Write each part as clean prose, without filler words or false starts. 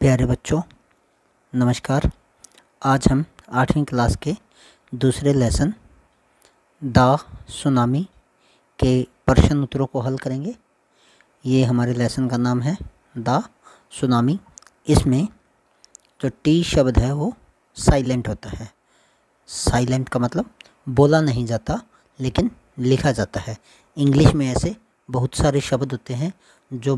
प्यारे बच्चों नमस्कार। आज हम 8वीं क्लास के दूसरे लेसन द सुनामी के प्रश्न उत्तरों को हल करेंगे। ये हमारे लेसन का नाम है द सुनामी। इसमें जो टी शब्द है वो साइलेंट होता है। साइलेंट का मतलब बोला नहीं जाता लेकिन लिखा जाता है। इंग्लिश में ऐसे बहुत सारे शब्द होते हैं जो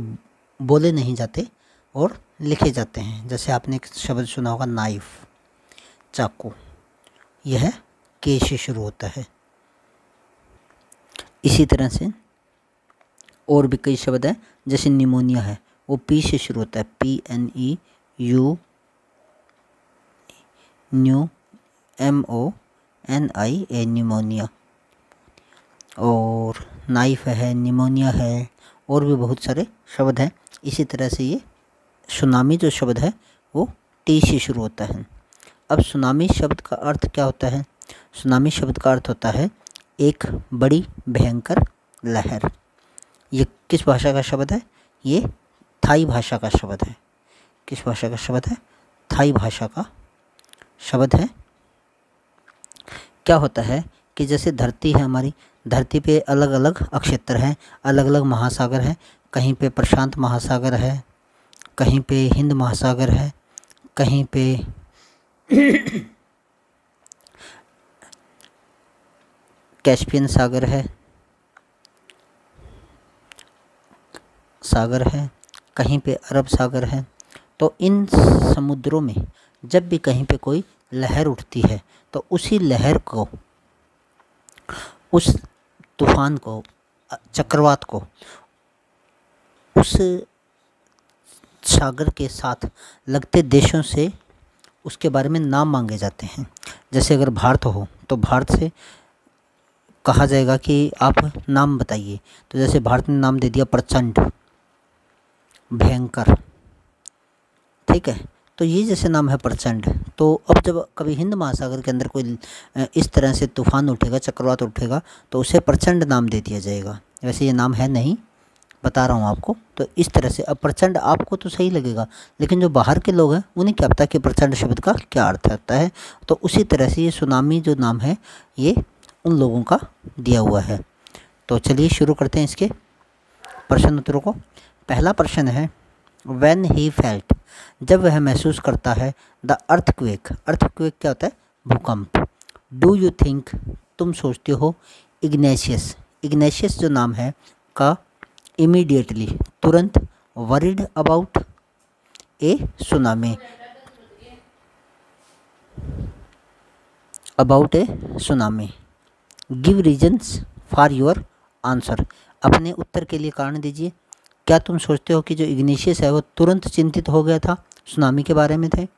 बोले नहीं जाते और लिखे जाते हैं। जैसे आपने एक शब्द सुना होगा नाइफ, चाकू, यह के से शुरू होता है। इसी तरह से और भी कई शब्द हैं, जैसे निमोनिया है वो पी से शुरू होता है, PNEU MONIA निमोनिया। और नाइफ है, निमोनिया है, और भी बहुत सारे शब्द हैं। इसी तरह से ये सुनामी जो शब्द है वो टी से शुरू होता है। अब सुनामी शब्द का अर्थ क्या होता है? सुनामी शब्द का अर्थ होता है एक बड़ी भयंकर लहर। ये किस भाषा का शब्द है? ये थाई भाषा का शब्द है। किस भाषा का शब्द है? थाई भाषा का शब्द है। क्या होता है कि जैसे धरती है हमारी, धरती पे अलग अलग अक्षेत्र हैं, अलग अलग महासागर हैं। कहीं पे प्रशांत महासागर है, कहीं पे हिंद महासागर है, कहीं पे कैस्पियन सागर है, कहीं पे अरब सागर है। तो इन समुद्रों में जब भी कहीं पे कोई लहर उठती है तो उसी लहर को, उस तूफान को, चक्रवात को उस सागर के साथ लगते देशों से उसके बारे में नाम मांगे जाते हैं। जैसे अगर भारत हो तो भारत से कहा जाएगा कि आप नाम बताइए। तो जैसे भारत ने नाम दे दिया प्रचंड, भयंकर, ठीक है। तो ये जैसे नाम है प्रचंड, तो अब जब कभी हिंद महासागर के अंदर कोई इस तरह से तूफान उठेगा, चक्रवात उठेगा, तो उसे प्रचंड नाम दे दिया जाएगा। वैसे ये नाम है नहीं, बता रहा हूँ आपको। तो इस तरह से अब प्रचंड आपको तो सही लगेगा, लेकिन जो बाहर के लोग हैं उन्हें क्या पता कि प्रचंड शब्द का क्या अर्थ होता है। तो उसी तरह से ये सुनामी जो नाम है ये उन लोगों का दिया हुआ है। तो चलिए शुरू करते हैं इसके प्रश्न उत्तरों को। पहला प्रश्न है व्हेन ही फेल्ट, जब वह महसूस करता है, द अर्थक्वेक, अर्थक्वेक क्या होता है? भूकंप। डू यू थिंक, तुम सोचते हो, इग्नेशियस, इग्नेशियस जो नाम है का इमीडिएटली, तुरंत, worried about A tsunami, about A tsunami. Give reasons for your answer, अपने उत्तर के लिए कारण दीजिए। क्या तुम सोचते हो कि जो इग्नेशियस है वो तुरंत चिंतित हो गया था, सुनामी के बारे में थे?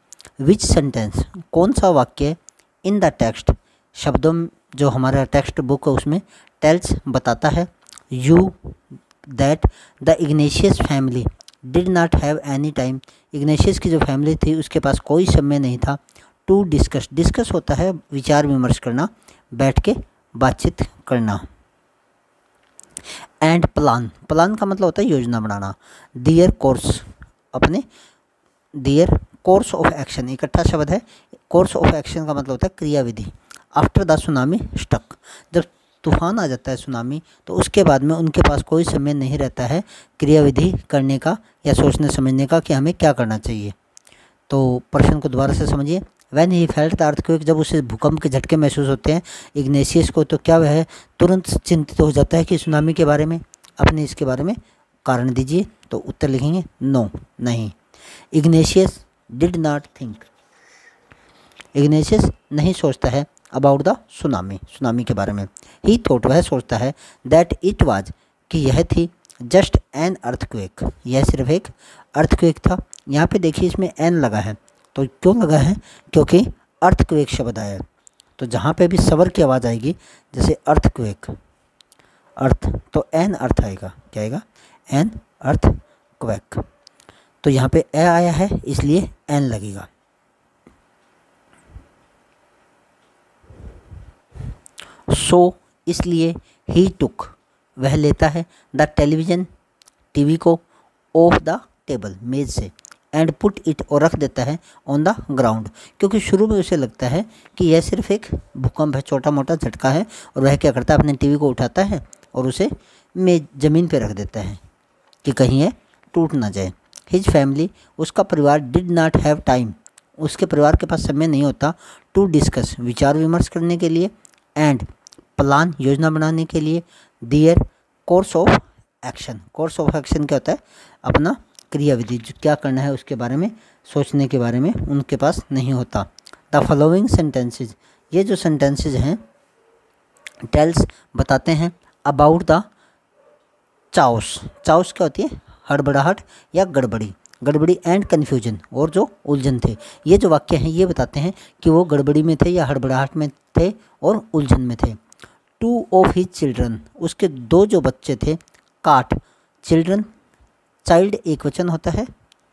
विच सेंटेंस, कौन सा वाक्य इन द टेक्स्ट, शब्दों जो हमारा टेक्स्ट बुक है उसमें टेल्स बताता है, you that the Ignatius family did not have any time, Ignatius की जो फैमिली थी उसके पास कोई समय नहीं था, टू डिस्कस, डिस्कस होता है विचार विमर्श करना, बैठ के बातचीत करना, एंड प्लान, प्लान का मतलब होता है योजना बनाना, दियर कोर्स, अपने दियर कोर्स ऑफ एक्शन, इकट्ठा शब्द है। कोर्स ऑफ एक्शन का मतलब होता है क्रियाविधि। आफ्टर द सुनामी स्टक, जब तूफान आ जाता है सुनामी तो उसके बाद में उनके पास कोई समय नहीं रहता है क्रियाविधि करने का या सोचने समझने का कि हमें क्या करना चाहिए। तो प्रश्न को दोबारा से समझिए। When he felt the earthquake, जब उसे भूकंप के झटके महसूस होते हैं इग्नेशियस को, तो क्या वह तुरंत चिंतित हो जाता है कि सुनामी के बारे में? अपने इसके बारे में कारण दीजिए। तो उत्तर लिखेंगे नो, नहीं। Ignatius did not think, Ignatius नहीं सोचता है अबाउट द सुनामी, सुनामी के बारे में। ही थॉट, वह सोचता है, दैट इट वाज, कि यह थी, जस्ट एन अर्थक्वेक, यह सिर्फ एक अर्थक्वेक था। यहाँ पे देखिए इसमें एन लगा है, तो क्यों लगा है? क्योंकि अर्थक्वेक शब्द आया है। तो जहाँ पे भी स्वर की आवाज़ आएगी, जैसे अर्थक्वेक, अर्थ, तो एन अर्थ आएगा। क्या आएगा? An earthquake. तो यहाँ पे ए आया है इसलिए एन लगेगा। सो, इसलिए, ही टुक, वह लेता है, द टेलीविज़न, टीवी को, ऑफ द टेबल, मेज से, एंड पुट इट, और रख देता है ऑन द ग्राउंड, क्योंकि शुरू में उसे लगता है कि यह सिर्फ एक भूकंप है, छोटा मोटा झटका है, और वह क्या करता है, अपने टीवी को उठाता है और उसे ज़मीन पे रख देता है कि कहीं यह टूट ना जाए। हिज फैमिली, उसका परिवार, डिड नॉट हैव टाइम, उसके परिवार के पास समय नहीं होता, टू डिस्कस, विचार विमर्श करने के लिए, एंड प्लान, योजना बनाने के लिए, their course of action. Course of action क्या होता है, अपना क्रियाविधि, जो क्या करना है उसके बारे में सोचने के बारे में उनके पास नहीं होता। द फॉलोइंग सेंटेंसेज, ये जो सेंटेंसेज हैं, टेल्स बताते हैं अबाउट द चाउस। चाउस क्या होती है, हड़बड़ाहट या गड़बड़ी, गड़बड़ी एंड कन्फ्यूजन, और जो उलझन थे। ये जो वाक्य हैं ये बताते हैं कि वो गड़बड़ी में थे या हड़बड़ाहट में थे और उलझन में थे। टू ऑफ हिज चिल्ड्रन, उसके दो जो बच्चे थे, काट, चिल्ड्रन, चाइल्ड एक वचन होता है,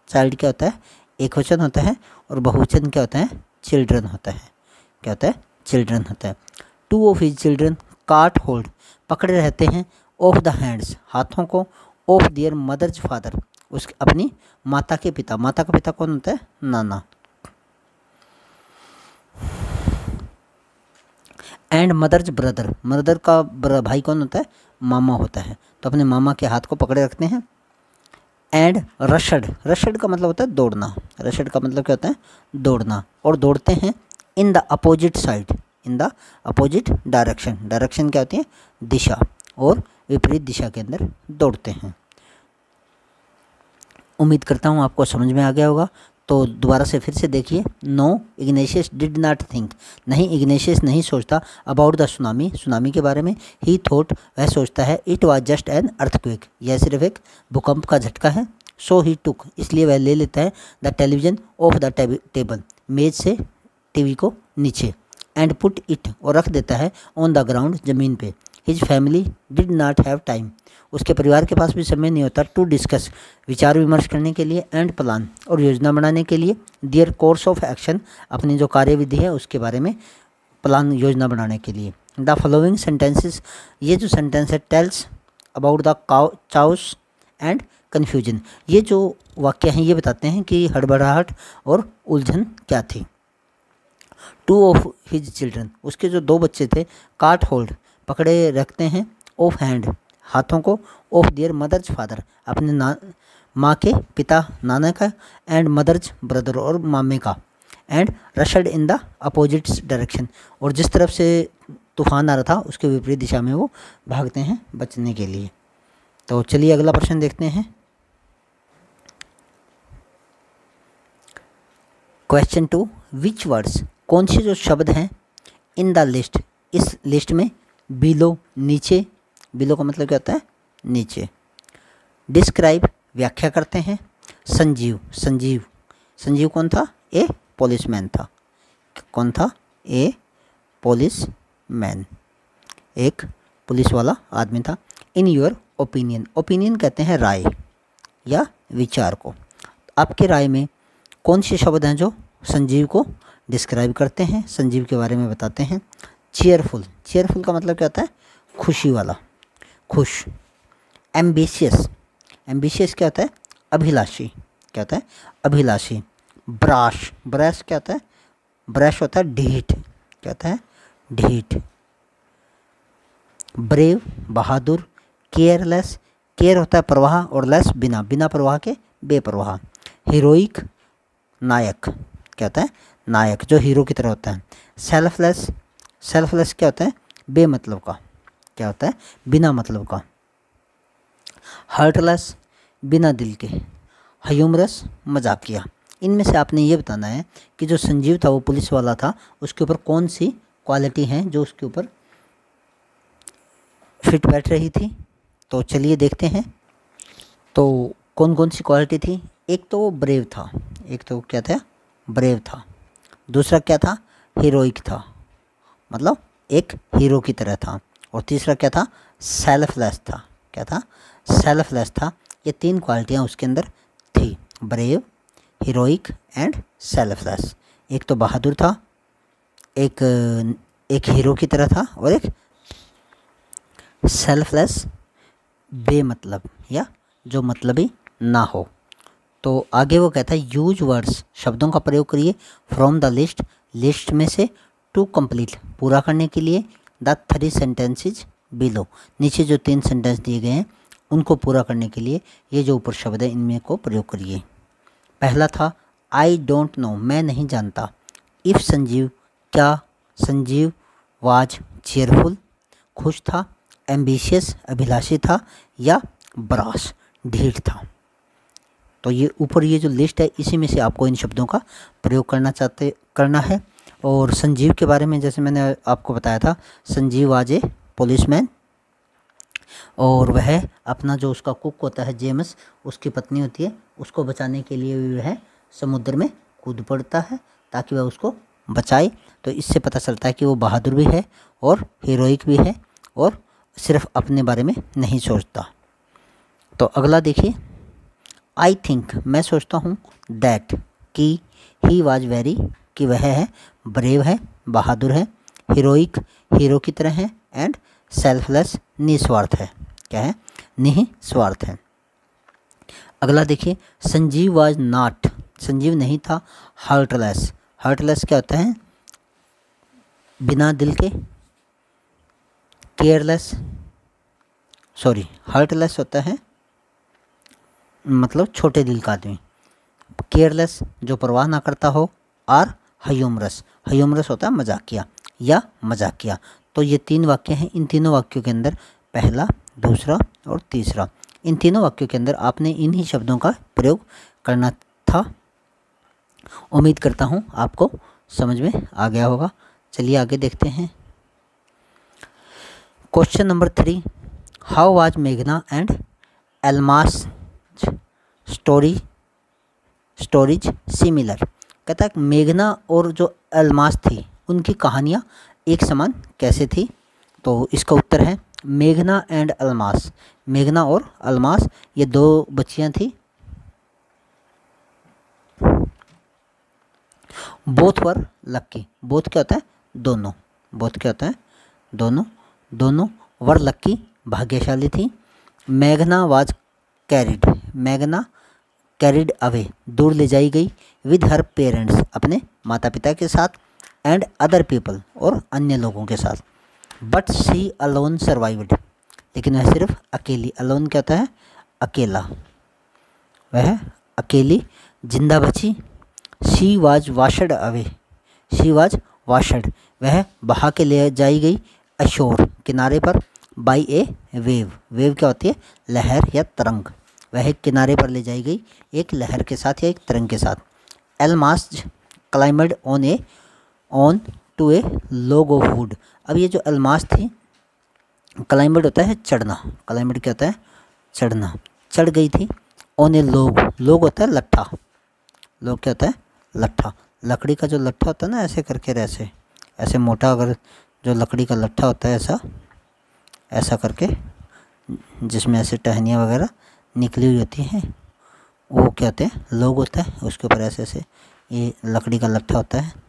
चाइल्ड क्या होता है, एक वचन होता है, और बहुवचन क्या होता है, चिल्ड्रन होता है, क्या होता है, चिल्ड्रन होता है। टू ऑफ हिज चिल्ड्रन काट होल्ड, पकड़े रहते हैं, ऑफ द हैंड्स, हाथों को, ऑफ दियर मदर्स फादर, उसके अपनी माता के पिता, माता का पिता कौन होता है, नाना। एंड मदर्स ब्रदर, मदर का भाई कौन होता है, मामा होता है, तो अपने मामा के हाथ को पकड़े रखते हैं। एंड रशड, रशड का मतलब होता है दौड़ना, रशड का मतलब क्या होता है, दौड़ना, और दौड़ते हैं इन the opposite side, in the opposite direction, direction क्या होती है, दिशा, और विपरीत दिशा के अंदर दौड़ते हैं। उम्मीद करता हूँ आपको समझ में आ गया होगा। तो दोबारा से फिर से देखिए। No Ignatius did not think, नहीं इग्नेशियस नहीं सोचता, अबाउट द सुनामी, सुनामी के बारे में। ही थॉट, वह सोचता है, it was just an earthquake, यह सिर्फ एक भूकंप का झटका है। सो ही टुक, इसलिए वह ले लेता है, the television of the table, मेज से टीवी को नीचे, एंड पुट इट, और रख देता है, ऑन द ग्राउंड, ज़मीन पे। His family did not have time, उसके परिवार के पास भी समय नहीं होता, टू डिस्कस, विचार विमर्श करने के लिए, एंड प्लान, और योजना बनाने के लिए, दियर कोर्स ऑफ एक्शन, अपनी जो कार्यविधि है उसके बारे में प्लान, योजना बनाने के लिए। द फॉलोइंग सेंटेंसेस, ये जो सेंटेंस है, tells about the chaos and confusion, ये जो वाक्य हैं ये बताते हैं कि हड़बड़ाहट और उलझन क्या थी। टू ऑफ हिज चिल्ड्रन, उसके जो दो बच्चे थे, काट होल्ड, पकड़े रखते हैं, ऑफ हैंड, हाथों को, ऑफ दियर मदर्स फादर, अपने माँ के पिता नाना का, एंड मदर्स ब्रदर, और मामे का, and rushed in the opposite direction, और जिस तरफ से तूफान आ रहा था उसके विपरीत दिशा में वो भागते हैं बचने के लिए। तो चलिए अगला प्रश्न देखते हैं। क्वेश्चन 2, विच वर्ड्स, कौन से जो शब्द हैं, इन द लिस्ट, इस लिस्ट में, बिलो, नीचे, बिलो का मतलब क्या होता है, नीचे, डिस्क्राइब, व्याख्या करते हैं, संजीव, संजीव, संजीव कौन था, ए पुलिसमैन था, कौन था, ए पुलिसमैन, एक पुलिस वाला आदमी था। इन योर ओपिनियन, ओपिनियन कहते हैं राय या विचार को, आपके राय में कौन से शब्द हैं जो संजीव को डिस्क्राइब करते हैं, संजीव के बारे में बताते हैं। चीयरफुल, चीयरफुल का मतलब क्या होता है, खुशी वाला, खुश। एम्बिशियस, एम्बिशियस क्या होता है, अभिलाषी, क्या होता है, अभिलाषी। ब्राश, ब्रश क्या होता है, ब्रश होता है ढीठ, क्या होता है, ढीठ। ब्रेव, बहादुर। केयरलेस, केयर होता है प्रवाह, और लेस बिना, बिना प्रवाह के बेप्रवाह। हीरोइक, नायक, क्या होता है, नायक जो हीरो की तरह होता है। सेल्फलेस, सेल्फलेस क्या होता है, बेमतलब का, क्या होता है, बिना मतलब का। हार्टलेस, बिना दिल के। ह्यूमरस, मजाकिया। इनमें से आपने ये बताना है कि जो संजीव था वो पुलिस वाला था, उसके ऊपर कौन सी क्वालिटी हैं जो उसके ऊपर फिट बैठ रही थी। तो चलिए देखते हैं। तो कौन कौन सी क्वालिटी थी, एक तो वो ब्रेव था, एक तो क्या था, ब्रेव था। दूसरा क्या था, हीरोइक था, मतलब एक हीरो की तरह था। और तीसरा क्या था, सेल्फलेस था, क्या था, सेल्फलेस था। ये तीन क्वालिटियाँ उसके अंदर थी, ब्रेव, हीरोइक एंड सेल्फलेस। एक तो बहादुर था, एक हीरो की तरह था, और एक सेल्फलेस, बेमतलब या जो मतलबी ना हो। तो आगे वो कहता है यूज वर्ड्स, शब्दों का प्रयोग करिए, फ्रॉम द लिस्ट, लिस्ट में से, टू कंप्लीट, पूरा करने के लिए, द 3 सेंटेंसेज बिलो, नीचे जो 3 सेंटेंस दिए गए हैं उनको पूरा करने के लिए ये जो ऊपर शब्द है इनमें को प्रयोग करिए। पहला था आई डोंट नो, मैं नहीं जानता। इफ़ संजीव, क्या संजीव वाज चेयरफुल, खुश था, एम्बिशियस अभिलाषी था, या ब्रास ढीठ था। तो ये ऊपर ये जो लिस्ट है इसी में से आपको इन शब्दों का प्रयोग करना है। और संजीव के बारे में जैसे मैंने आपको बताया था, संजीव वाज ए पुलिसमैन, और वह अपना जो उसका कुक होता है जेम्स, उसकी पत्नी होती है, उसको बचाने के लिए वह समुद्र में कूद पड़ता है ताकि वह उसको बचाए। तो इससे पता चलता है कि वो बहादुर भी है और हीरोइक भी है और सिर्फ अपने बारे में नहीं सोचता। तो अगला देखिए, आई थिंक, मैं सोचता हूँ, दैट, कि, ही वाज वेरी, कि वह है, ब्रेव है, बहादुर है, हीरोइक, हीरो की तरह है, एंड सेल्फलेस, निस्वार्थ है। क्या है? निस्वार्थ है। अगला देखिए, संजीव वाज नॉट, संजीव नहीं था, हार्टलेस, हार्टलेस क्या होता है? बिना दिल के, केयरलेस, सॉरी हार्टलेस होता है मतलब छोटे दिल का आदमी, केयरलेस जो परवाह ना करता हो, और ह्यूमरस, ह्यूमरस होता है मजाकिया या मजाकिया। तो ये 3 वाक्य हैं। इन तीनों वाक्यों के अंदर पहला, दूसरा और तीसरा, इन तीनों वाक्यों के अंदर आपने इन्हीं शब्दों का प्रयोग करना था। उम्मीद करता हूँ आपको समझ में आ गया होगा। चलिए आगे देखते हैं। क्वेश्चन नंबर 3, हाउ वाज मेघना एंड एल्मास स्टोरीज सिमिलर। कहता है मेघना और जो एल्मास थी उनकी कहानियाँ एक समान कैसे थी। तो इसका उत्तर है मेघना एंड अल्मास, मेघना और अल्मास ये 2 बच्चियाँ थी। बोथ वर लक्की, बोथ क्या होता है? दोनों, बोथ क्या होता है? दोनों, दोनों वर लक्की भाग्यशाली थी। मेघना वाज कैरिड, मेघना कैरिड अवे दूर ले जाई गई, विद हर पेरेंट्स अपने माता पिता के साथ, एंड अदर पीपल और अन्य लोगों के साथ। बट शी अलोन सर्वाइव्ड, लेकिन वह सिर्फ अकेली, अलोन क्या होता है? अकेला, वह अकेली जिंदा बची। She was washed away, she was washed वह बहा के ले जाई गई, अशोर किनारे पर, बाई ए वेव, वेव क्या होती है? लहर या तरंग, वह एक किनारे पर ले जाई गई एक लहर के साथ या एक तरंग के साथ। Elmas climbed on to a log of wood, अब ये जो एल्मास थी, क्लाइम्ड होता है चढ़ना, क्लाइम्ड क्या होता है? चढ़ना, चढ़ गई थी। ऑन ए लॉग, लॉग होता है लट्ठा, लॉग क्या होता है? लट्ठा, लकड़ी का जो लट्ठा होता है ना, ऐसे करके ऐसे ऐसे मोटा, अगर जो लकड़ी का लट्ठा होता है ऐसा ऐसा करके, जिसमें ऐसे टहनियाँ वगैरह निकली हुई होती हैं, वो क्या होते हैं? लॉग होता है। उसके ऊपर ऐसे ऐसे ये लकड़ी का लट्ठा होता है।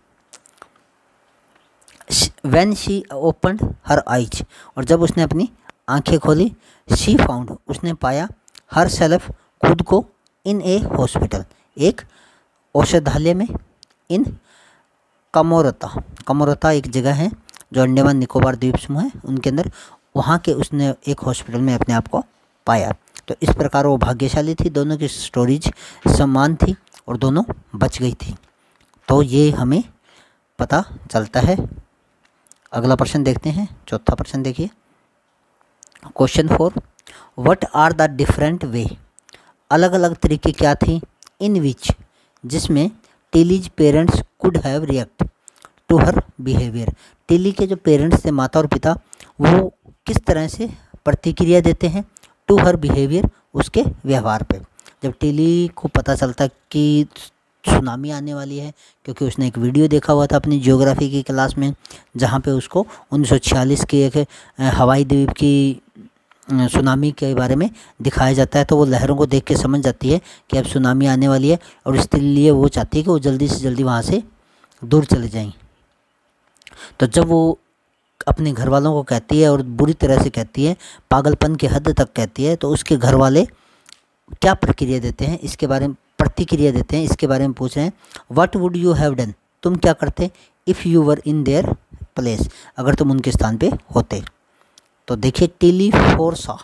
When she opened her eyes, और जब उसने अपनी आंखें खोली, she found उसने पाया, herself खुद को, in a hospital एक औषधालय में, in कमोरता, कमोरता एक जगह है जो अंडमान निकोबार द्वीप समूह है उनके अंदर, वहाँ के उसने एक हॉस्पिटल में अपने आप को पाया। तो इस प्रकार वो भाग्यशाली थी, दोनों की स्टोरीज समान थी और दोनों बच गई थी। तो ये हमें पता चलता है। अगला प्रश्न देखते हैं, चौथा प्रश्न देखिए। Question 4, what are the different way, अलग अलग तरीके क्या थी, इन विच जिसमें Tilly's parents could have react to her behaviour, Tilly के जो पेरेंट्स थे, माता और पिता, वो किस तरह से प्रतिक्रिया देते हैं टू हर बिहेवियर, उसके व्यवहार पे। जब टिली को पता चलता कि सुनामी आने वाली है, क्योंकि उसने एक वीडियो देखा हुआ था अपनी ज्योग्राफी की क्लास में, जहाँ पे उसको 1946 की एक हवाई द्वीप की सुनामी के बारे में दिखाया जाता है, तो वो लहरों को देख के समझ जाती है कि अब सुनामी आने वाली है, और इसलिए वो चाहती है कि वो जल्दी से जल्दी वहाँ से दूर चले जाएं। तो जब वो अपने घर वालों को कहती है और बुरी तरह से कहती है, पागलपन के हद तक कहती है, तो उसके घर वाले क्या प्रक्रिया देते हैं, इसके बारे प्रतिक्रिया देते हैं, इसके बारे में पूछ रहे हैं। What would you have done, तुम क्या करते, if you were in their place, अगर तुम उनके स्थान पे होते। तो देखिए टेली फोरसा,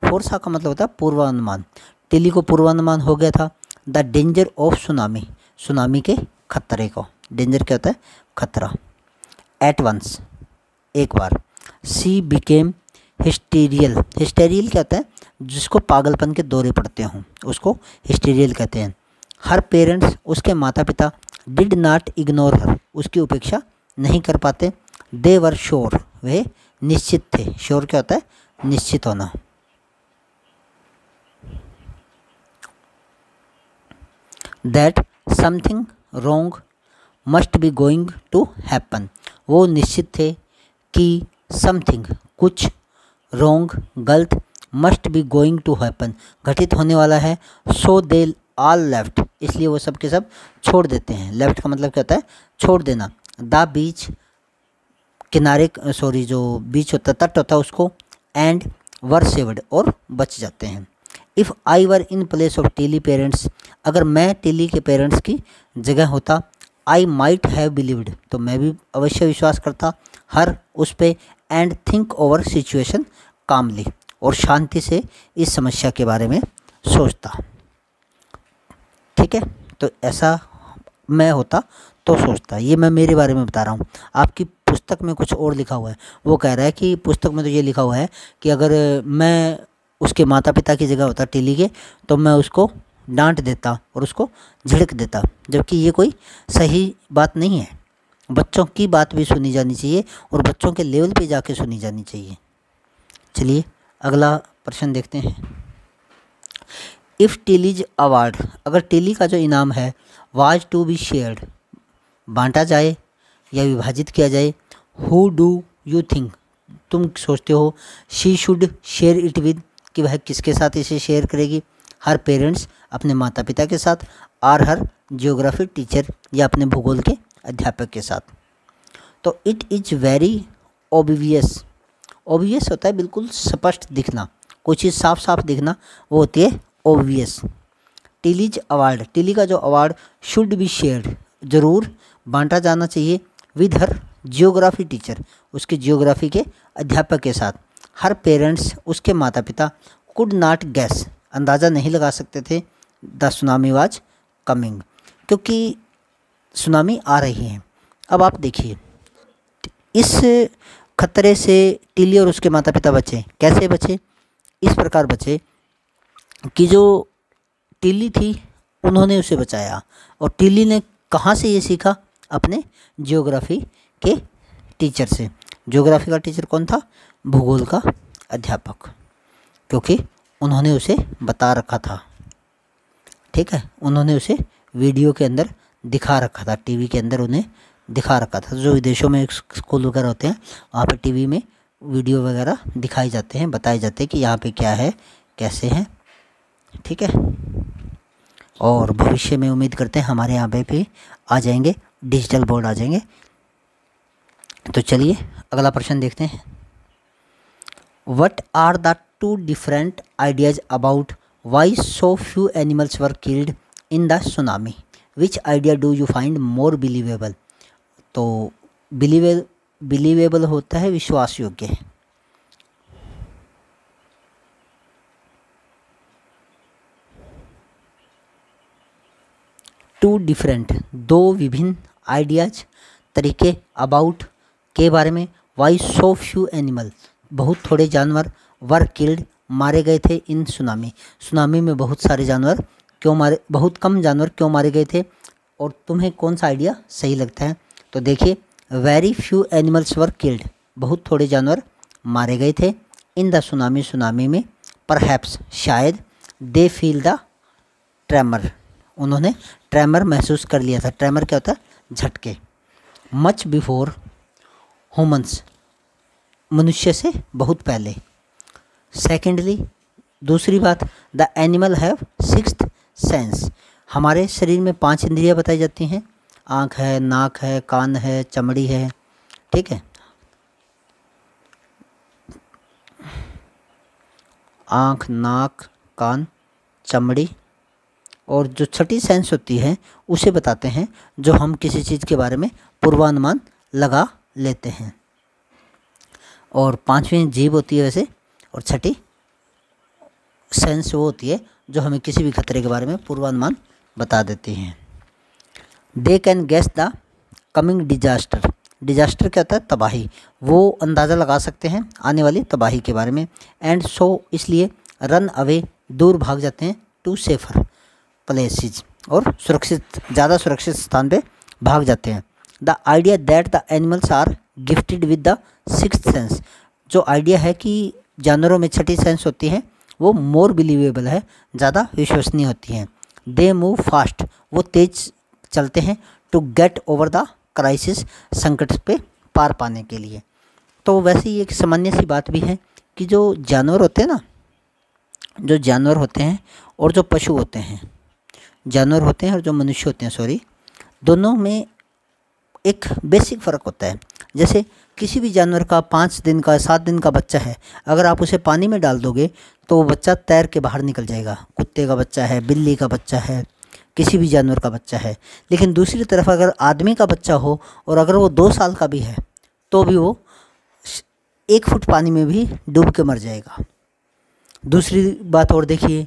फोरसा का मतलब होता है पूर्वानुमान। टेली को पूर्वानुमान हो गया था the danger of tsunami, tsunami के खतरे को। डेंजर क्या होता है, खतरा। एट वंस, एक बार। सी बिकेम हिस्टीरियल, हिस्टेरियल क्या होता है, जिसको पागलपन के दौरे पड़ते हों उसको हिस्टीरियल कहते हैं। हर पेरेंट्स, उसके माता पिता, डिड नॉट इग्नोर हर, उसकी उपेक्षा नहीं कर पाते। दे वर श्योर, वे निश्चित थे। श्योर क्या होता है, निश्चित होना। That something wrong must be going to happen, वो निश्चित थे कि समथिंग, कुछ, रॉन्ग, गलत, must be going to happen, घटित होने वाला है। सो दे ऑल लेफ्ट, इसलिए वो सब के सब छोड़ देते हैं। लेफ्ट का मतलब क्या होता है, छोड़ देना। द बीच, किनारे, सॉरी जो बीच होता है, तट होता है उसको। एंड वर सेव्ड, और बच जाते हैं। If I were in place of Tilly parents, अगर मैं टेली के पेरेंट्स की जगह होता, आई माइट हैव बिलीव्ड, तो मैं भी अवश्य विश्वास करता, हर, उस पे, एंड थिंक ओवर सिचुएशन कामली, और शांति से इस समस्या के बारे में सोचता। ठीक है, तो ऐसा मैं होता तो सोचता। ये मैं मेरे बारे में बता रहा हूँ। आपकी पुस्तक में कुछ और लिखा हुआ है। वो कह रहा है कि पुस्तक में तो ये लिखा हुआ है कि अगर मैं उसके माता पिता की जगह होता टेली के, तो मैं उसको डांट देता और उसको झिड़क देता, जबकि ये कोई सही बात नहीं है। बच्चों की बात भी सुनी जानी चाहिए और बच्चों के लेवल पे जाके सुनी जानी चाहिए। चलिए अगला प्रश्न देखते हैं। इफ़ टेलीज अवार्ड, अगर टेली का जो इनाम है वाज टू बी शेयर्ड, बांटा जाए या विभाजित किया जाए, हु डू यू थिंक, तुम सोचते हो, she should share it with, कि वह किसके साथ इसे शेयर करेगी। हर पेरेंट्स, अपने माता पिता के साथ। आर हर जियोग्राफी टीचर, या अपने भूगोल के अध्यापक के साथ। तो it is very obvious, obvious होता है बिल्कुल स्पष्ट दिखना, कोई चीज़ साफ साफ दिखना, वो होती है ऑब्वियस। टेलीज अवार्ड, टेली का जो अवार्ड, शुड बी शेयर्ड, ज़रूर बांटा जाना चाहिए, विद हर जियोग्राफी टीचर, उसके जियोग्राफी के अध्यापक के साथ। हर पेरेंट्स, उसके माता पिता, कुड नॉट गैस, अंदाज़ा नहीं लगा सकते थे, द सुनामी वाज कमिंग, क्योंकि सुनामी आ रही है। अब आप देखिए, इस खतरे से टिली और उसके माता पिता बचे। कैसे बचे? इस प्रकार बचे कि जो टिली थी उन्होंने उसे बचाया, और टिली ने कहाँ से ये सीखा? अपने जियोग्राफी के टीचर से। जियोग्राफी का टीचर कौन था? भूगोल का अध्यापक, क्योंकि उन्होंने उसे बता रखा था। ठीक है, उन्होंने उसे वीडियो के अंदर दिखा रखा था, टीवी के अंदर उन्हें दिखा रखा था। जो विदेशों में स्कूल वगैरह होते हैं वहाँ पे टीवी में वीडियो वगैरह दिखाए जाते हैं, बताए जाते हैं कि यहाँ पे क्या है, कैसे है। ठीक है, और भविष्य में उम्मीद करते हैं हमारे यहाँ पे भी आ जाएंगे, डिजिटल बोर्ड आ जाएंगे। तो चलिए अगला प्रश्न देखते हैं। What are the two different ideas about why so few animals were killed in the tsunami? Which idea do you find more believable? तो बिलीवेबल होता है विश्वास योग्य है। टू डिफरेंट, दो विभिन्न, आइडियाज, तरीके, अबाउट, के बारे में, वाई सो फ्यू एनिमल, बहुत थोड़े जानवर, वर किल्ड, मारे गए थे, इन सुनामी, सुनामी में बहुत सारे जानवर क्यों मारे, बहुत कम जानवर क्यों मारे गए थे, और तुम्हें कौन सा आइडिया सही लगता है? तो देखिए, very few animals were killed, बहुत थोड़े जानवर मारे गए थे, इन द सुनामी, सुनामी में, परहैप्स, शायद, दे फील द ट्रेमर, उन्होंने ट्रेमर महसूस कर लिया था। ट्रेमर क्या होता है? झटके। मच बिफोर ह्यूमन्स, मनुष्य से बहुत पहले। सेकेंडली, दूसरी बात, the animal have sixth sense, हमारे शरीर में 5 इंद्रियां बताई जाती हैं, आँख है, नाक है, कान है, चमड़ी है। ठीक है, आँख, नाक, कान, चमड़ी, और जो छठी सेंस होती है उसे बताते हैं जो हम किसी चीज़ के बारे में पूर्वानुमान लगा लेते हैं। और पांचवी जीभ होती है वैसे, और छठी सेंस वो होती है जो हमें किसी भी खतरे के बारे में पूर्वानुमान बता देती हैं। They can guess the coming disaster. Disaster क्या होता है? तबाही। वो अंदाज़ा लगा सकते हैं आने वाली तबाही के बारे में। एंड सो इसलिए रन अवे, दूर भाग जाते हैं। टू सेफर प्लेसेस, और सुरक्षित, ज़्यादा सुरक्षित स्थान पे भाग जाते हैं। The idea that the animals are gifted with the sixth sense. जो आइडिया है कि जानवरों में छठी सेंस होती है वो मोर बिलीवेबल है, ज़्यादा विश्वसनीय होती हैं। दे मूव फास्ट, वो तेज चलते हैं। To get over the crisis, संकट पे पार पाने के लिए। तो वैसे ही एक सामान्य सी बात भी है कि जो जानवर होते हैं ना, जो जानवर होते हैं और जो पशु होते हैं, जानवर होते हैं और जो मनुष्य होते हैं, सॉरी, दोनों में एक बेसिक फ़र्क होता है। जैसे किसी भी जानवर का 5 दिन का 7 दिन का बच्चा है, अगर आप उसे पानी में डाल दोगे तो वो बच्चा तैर के बाहर निकल जाएगा। कुत्ते का बच्चा है, बिल्ली का बच्चा है, किसी भी जानवर का बच्चा है। लेकिन दूसरी तरफ अगर आदमी का बच्चा हो और अगर वो 2 साल का भी है तो भी वो 1 फुट पानी में भी डूब के मर जाएगा। दूसरी बात और देखिए,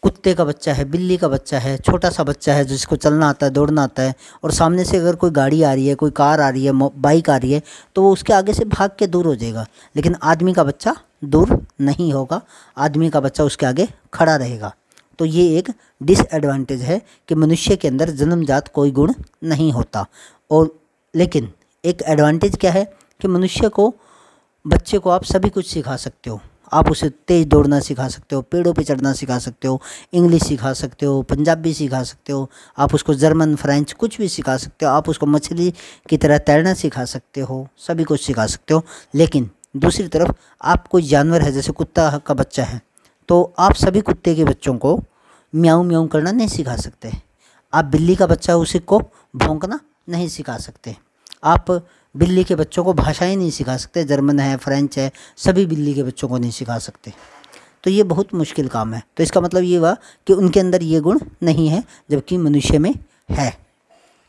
कुत्ते का बच्चा है, बिल्ली का बच्चा है, छोटा सा बच्चा है जिसको चलना आता है, दौड़ना आता है, और सामने से अगर कोई गाड़ी आ रही है, कोई कार आ रही है, बाइक आ रही है, तो वो उसके आगे से भाग के दूर हो जाएगा। लेकिन आदमी का बच्चा दूर नहीं होगा, आदमी का बच्चा उसके आगे खड़ा रहेगा। तो ये एक डिसएडवांटेज है कि मनुष्य के अंदर जन्मजात कोई गुण नहीं होता। और लेकिन एक एडवांटेज क्या है कि मनुष्य को, बच्चे को आप सभी कुछ सिखा सकते हो। आप उसे तेज़ दौड़ना सिखा सकते हो, पेड़ों पे चढ़ना सिखा सकते हो, इंग्लिश सिखा सकते हो, पंजाबी सिखा सकते हो, आप उसको जर्मन, फ्रेंच कुछ भी सिखा सकते हो, आप उसको मछली की तरह तैरना सिखा सकते हो, सभी कुछ सिखा सकते हो। लेकिन दूसरी तरफ आप कोई जानवर है, जैसे कुत्ता का बच्चा है, तो आप सभी कुत्ते के बच्चों को म्याऊं म्याऊं करना नहीं सिखा सकते। आप बिल्ली का बच्चा है, उसी को भौंकना नहीं सिखा सकते। आप बिल्ली के बच्चों को भाषाएं नहीं सिखा सकते, जर्मन है, फ्रेंच है, सभी बिल्ली के बच्चों को नहीं सिखा सकते। तो ये बहुत मुश्किल काम है। तो इसका मतलब ये हुआ कि उनके अंदर ये गुण नहीं है, जबकि मनुष्य में है।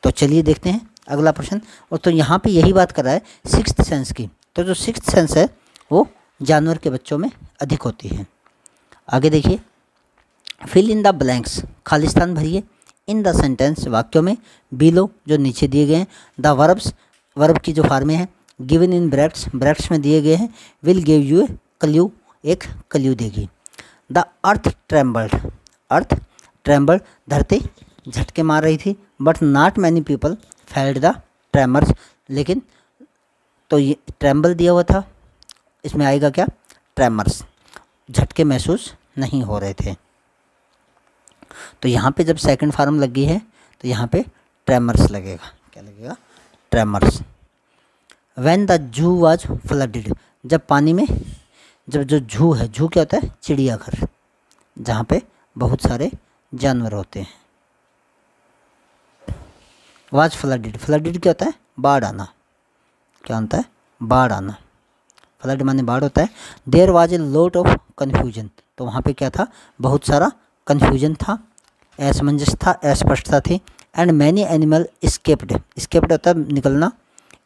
तो चलिए देखते हैं अगला प्रश्न। और तो यहाँ पे यही बात कर रहा है सिक्स्थ सेंस की। तो जो सिक्स्थ सेंस है वो जानवर के बच्चों में अधिक होती है। आगे देखिए, फिल इन द ब्लैंक्स, खाली स्थान भरिए। इन द सेंटेंस, वाक्यों में। बिलो, जो नीचे दिए गए हैं। द वर्ब्स, वर्ब की जो फार्मे हैं। गिवन इन ब्रैकेट्स, ब्रैकेट्स में दिए गए हैं। Will give U A clue, एक क्ल्यू देगी। The earth trembled, earth trembled, धरती झटके मार रही थी। But not many people felt the tremors, लेकिन तो ये ट्रेम्बल दिया हुआ था, इसमें आएगा क्या? ट्रेमर्स, झटके महसूस नहीं हो रहे थे। तो यहाँ पे जब सेकंड फार्म लगी है तो यहाँ पे ट्रेमर्स लगेगा। क्या लगेगा? Tremors. When the zoo was flooded, जब पानी में, जब जो जू है, जू क्या होता है? चिड़ियाघर, जहाँ पे बहुत सारे जानवर होते हैं। वाज फ्लडेड, फ्लडेड क्या होता है? बाढ़ आना। क्या होता है? बाढ़ आना। फ्लड माने बाढ़ होता है। There was a lot of confusion, तो वहाँ पे क्या था? बहुत सारा कन्फ्यूजन था, असमंजस था, अस्पष्टता थी। And many animal escaped, escaped होता है निकलना,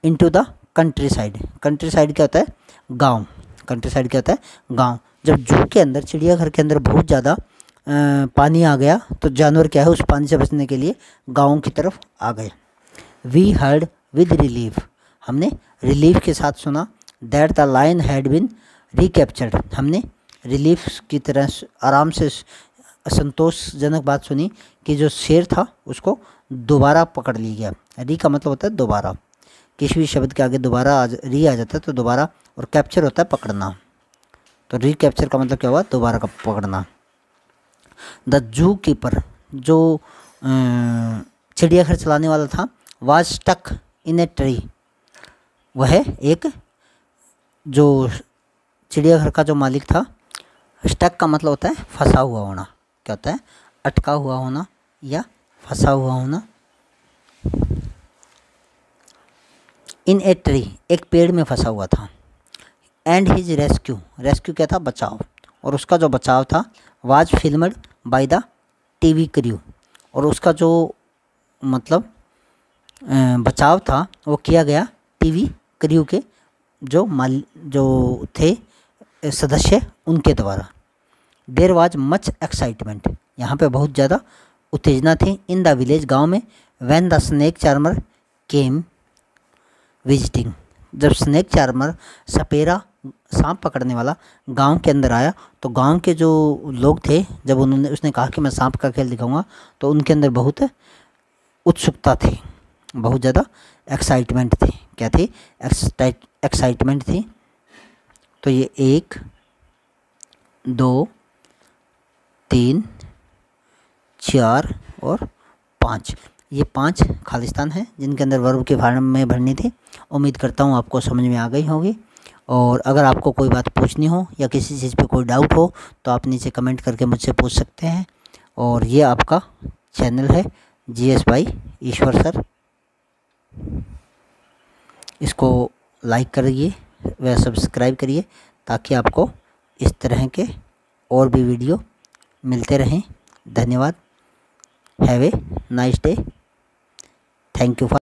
into the country side, country side क्या होता है? गांव, कंट्री साइड क्या होता है? गांव। जब जू के अंदर, चिड़ियाघर के अंदर बहुत ज़्यादा पानी आ गया तो जानवर क्या है, उस पानी से बचने के लिए गाँव की तरफ आ गए। वी हर्ड विद रिलीफ, हमने रिलीफ के साथ सुना। That the lion had been recaptured, हमने रिलीफ की तरह आराम से संतोषजनक बात सुनी कि जो शेर था उसको दोबारा पकड़ लिया गया। री का मतलब होता है दोबारा, किसी भी शब्द के आगे दोबारा री आ जाता है तो दोबारा, और कैप्चर होता है पकड़ना। तो रिकैप्चर का मतलब क्या हुआ? दोबारा का पकड़ना। द जू कीपर, जो चिड़ियाघर चलाने वाला था, was stuck in a tree, वह एक, जो चिड़ियाघर का जो मालिक था, स्टक का मतलब होता है फंसा हुआ होना। क्या होता है? अटका हुआ होना या फंसा हुआ होना। इन ए ट्री, एक पेड़ में फंसा हुआ था। एंड हिज रेस्क्यू, रेस्क्यू क्या था? बचाव, और उसका जो बचाव था, was filmed by the TV crew, और उसका जो मतलब बचाव था वो किया गया टीवी क्रू के जो थे सदस्य उनके द्वारा। देयर वाज मच एक्साइटमेंट, यहाँ पे बहुत ज़्यादा उत्तेजना थी। इन द विलेज, गांव में। When the snake charmer came visiting, जब स्नेक चार्मर सपेरा सांप पकड़ने वाला गांव के अंदर आया, तो गांव के जो लोग थे, जब उसने कहा कि मैं सांप का खेल दिखाऊंगा, तो उनके अंदर बहुत उत्सुकता थी, बहुत ज़्यादा एक्साइटमेंट थी। क्या थी? एक्साइटमेंट थी। तो ये 1 2 3 4 और 5, ये 5 खालिस्तान हैं जिनके अंदर वर्ब के फार्म में भरनी थी। उम्मीद करता हूँ आपको समझ में आ गई होगी। और अगर आपको कोई बात पूछनी हो या किसी चीज़ पे कोई डाउट हो तो आप नीचे कमेंट करके मुझसे पूछ सकते हैं। और ये आपका चैनल है GS बाई ईश्वर सर, इसको लाइक करिए व सब्सक्राइब करिए ताकि आपको इस तरह के और भी वीडियो मिलते रहें। धन्यवाद। Have a nice day. Thank you for